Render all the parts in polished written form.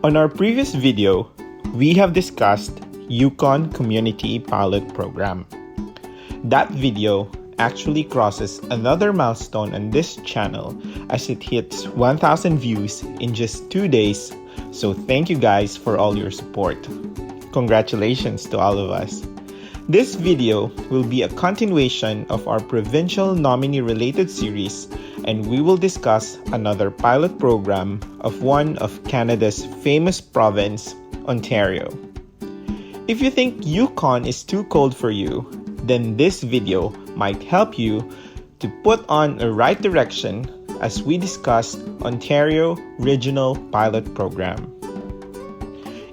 On our previous video, we have discussed Yukon Community Pilot Program. That video actually crosses another milestone on this channel as it hits 1,000 views in just 2 days, so thank you guys for all your support. Congratulations to all of us. This video will be a continuation of our provincial nominee-related series, and we will discuss another pilot program of one of Canada's famous province, Ontario. If you think Yukon is too cold for you, then this video might help you to put on a right direction as we discuss Ontario Regional Pilot Program.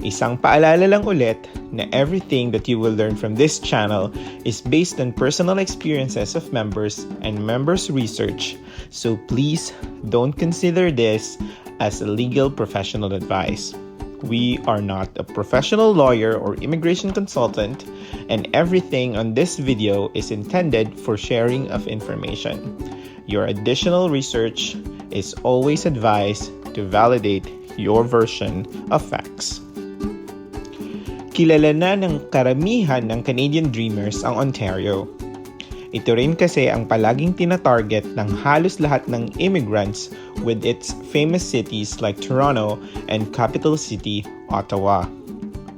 Isang paalala lang ulit na everything that you will learn from this channel is based on personal experiences of members and members' research, so please don't consider this as a legal professional advice. We are not a professional lawyer or immigration consultant, and everything on this video is intended for sharing of information. Your additional research is always advised to validate your version of facts. Kilala na ng karamihan ng Canadian Dreamers ang Ontario. Ito rin kasi ang palaging tinatarget ng halos lahat ng immigrants with its famous cities like Toronto and capital city, Ottawa.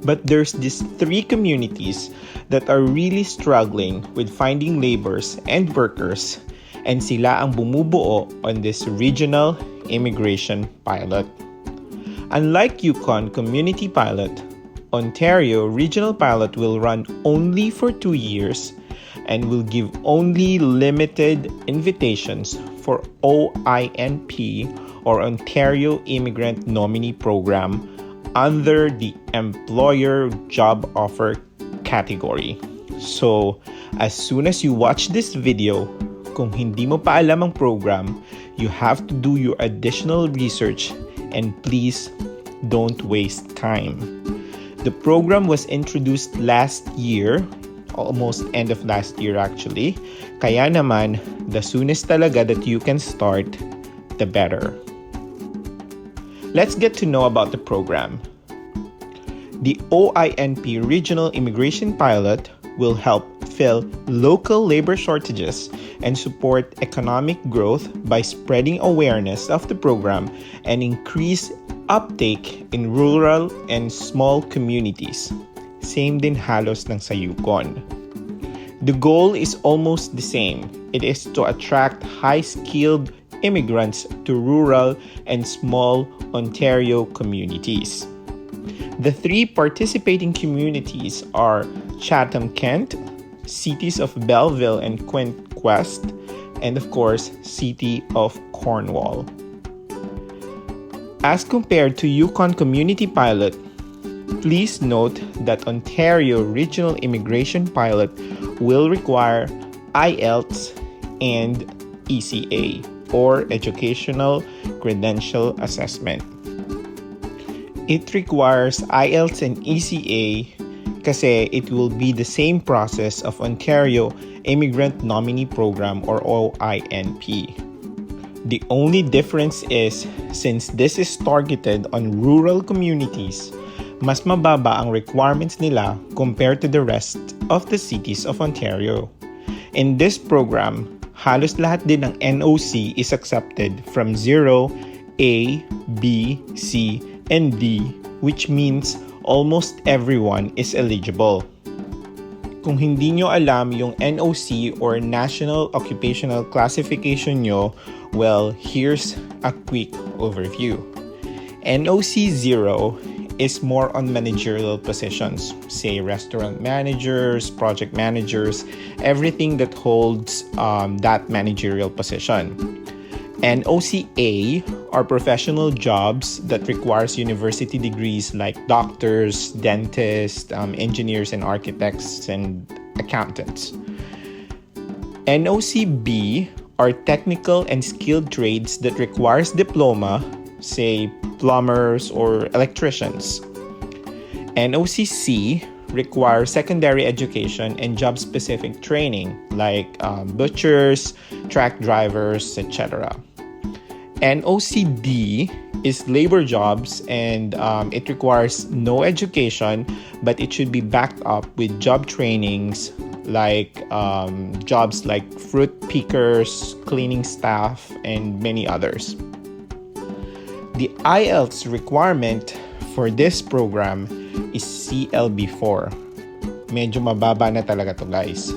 But there's these three communities that are really struggling with finding laborers and workers, and sila ang bumubuo on this regional immigration pilot. Unlike Yukon Community Pilot, Ontario Regional Pilot will run only for 2 years and will give only limited invitations for OINP or Ontario Immigrant Nominee Program under the Employer Job Offer category. So, as soon as you watch this video, kung hindi mo pa alam ang program, you have to do your additional research and please don't waste time. The program was introduced last year, almost end of last year actually. Kaya naman, the soonest talaga that you can start, the better. Let's get to know about the program. The OINP Regional Immigration Pilot will help fill local labor shortages and support economic growth by spreading awareness of the program and increase uptake in rural and small communities. Same din halos ng sa Yukon. The goal is almost the same. It is to attract high-skilled immigrants to rural and small Ontario communities. The three participating communities are Chatham-Kent, cities of Belleville and Quinte-West, and of course, City of Cornwall. As compared to Yukon Community Pilot, please note that Ontario Regional Immigration Pilot will require IELTS and ECA or Educational Credential Assessment. It requires IELTS and ECA kasi it will be the same process of Ontario Immigrant Nominee Program or OINP. The only difference is, since this is targeted on rural communities, mas mababa ang requirements nila compared to the rest of the cities of Ontario. In this program, halos lahat din ng NOC is accepted from 0, A, B, C, and D, which means almost everyone is eligible. Kung hindi nyo alam yung NOC or National Occupational Classification nyo, well, here's a quick overview. NOC 0 is more on managerial positions, say restaurant managers, project managers, everything that holds that managerial position. NOC A are professional jobs that requires university degrees like doctors, dentists, engineers and architects, and accountants. NOC B are technical and skilled trades that requires diploma, say plumbers or electricians. NOC C require secondary education and job-specific training like butchers, truck drivers, etc. NOC D is labor jobs, and it requires no education, but it should be backed up with job trainings like jobs like fruit pickers, cleaning staff, and many others. The IELTS requirement for this program is CLB4. Medyo mababa na talaga to, guys.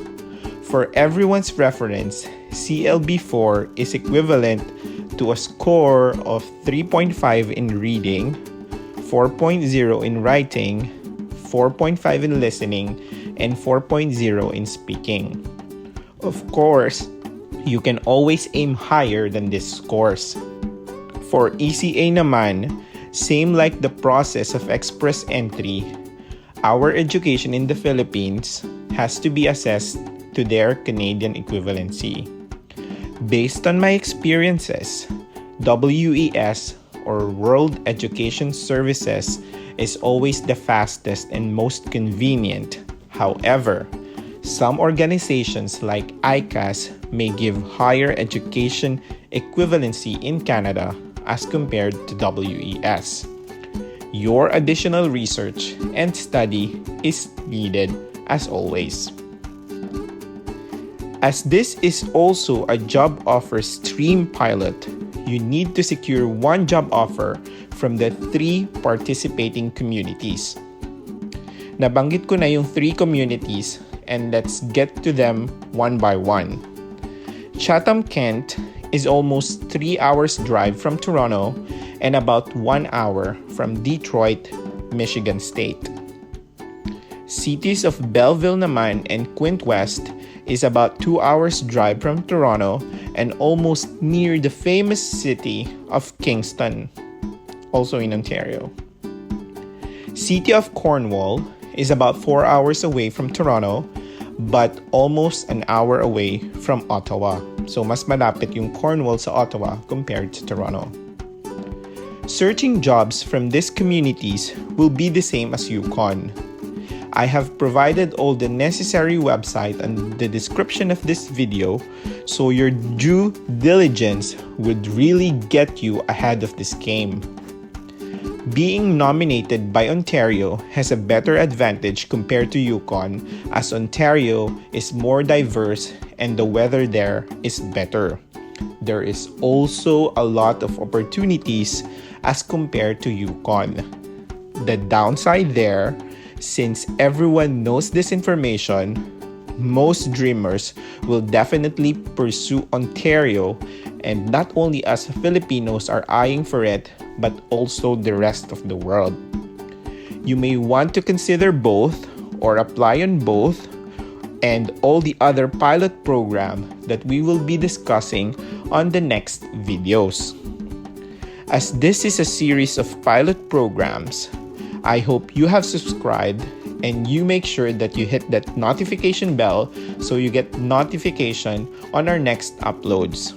For everyone's reference, CLB4 is equivalent to a score of 3.5 in reading, 4.0 in writing, 4.5 in listening, and 4.0 in speaking. Of course, you can always aim higher than these scores. For ECA naman, same like the process of express entry, our education in the Philippines has to be assessed to their Canadian equivalency. Based on my experiences, WES or World Education Services is always the fastest and most convenient. However, some organizations like ICAS may give higher education equivalency in Canada as compared to WES. Your additional research and study is needed as always. As this is also a job offer stream pilot, you need to secure one job offer from the 3 participating communities. Nabanggit ko na yung 3 communities, and let's get to them one by one. Chatham-Kent is almost 3 hours drive from Toronto and about 1 hour from Detroit, Michigan State. Cities of Belleville naman and Quinte West is about 2 hours drive from Toronto and almost near the famous city of Kingston, also in Ontario. City of Cornwall is about 4 hours away from Toronto but almost an hour away from Ottawa. So mas malapit yung Cornwall sa Ottawa compared to Toronto. Searching jobs from these communities will be the same as Yukon. I have provided all the necessary website and the description of this video, so your due diligence would really get you ahead of this game. Being nominated by Ontario has a better advantage compared to Yukon, as Ontario is more diverse and the weather there is better. There is also a lot of opportunities as compared to Yukon. The downside there, since everyone knows this information, most dreamers will definitely pursue Ontario, and not only us Filipinos are eyeing for it, but also the rest of the world. You may want to consider both or apply on both, and all the other pilot program that we will be discussing on the next videos. As this is a series of pilot programs, I hope you have subscribed and you make sure that you hit that notification bell so you get notification on our next uploads.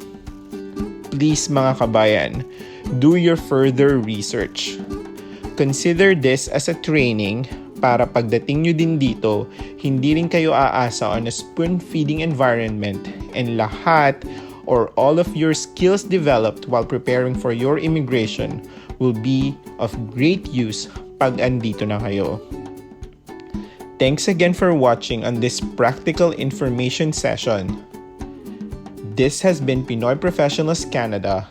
Please mga kabayan, do your further research. Consider this as a training para pagdating nyo din dito, hindi rin kayo aasa on a spoon-feeding environment, and lahat or all of your skills developed while preparing for your immigration will be of great use pag andito na kayo. Thanks again for watching on this practical information session. This has been Pinoy Professionals Canada.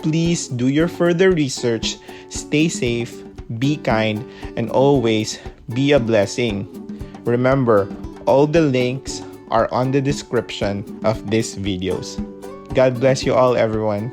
Please do your further research, stay safe, be kind, and always be a blessing. Remember, all the links are on the description of these videos. God bless you all, everyone.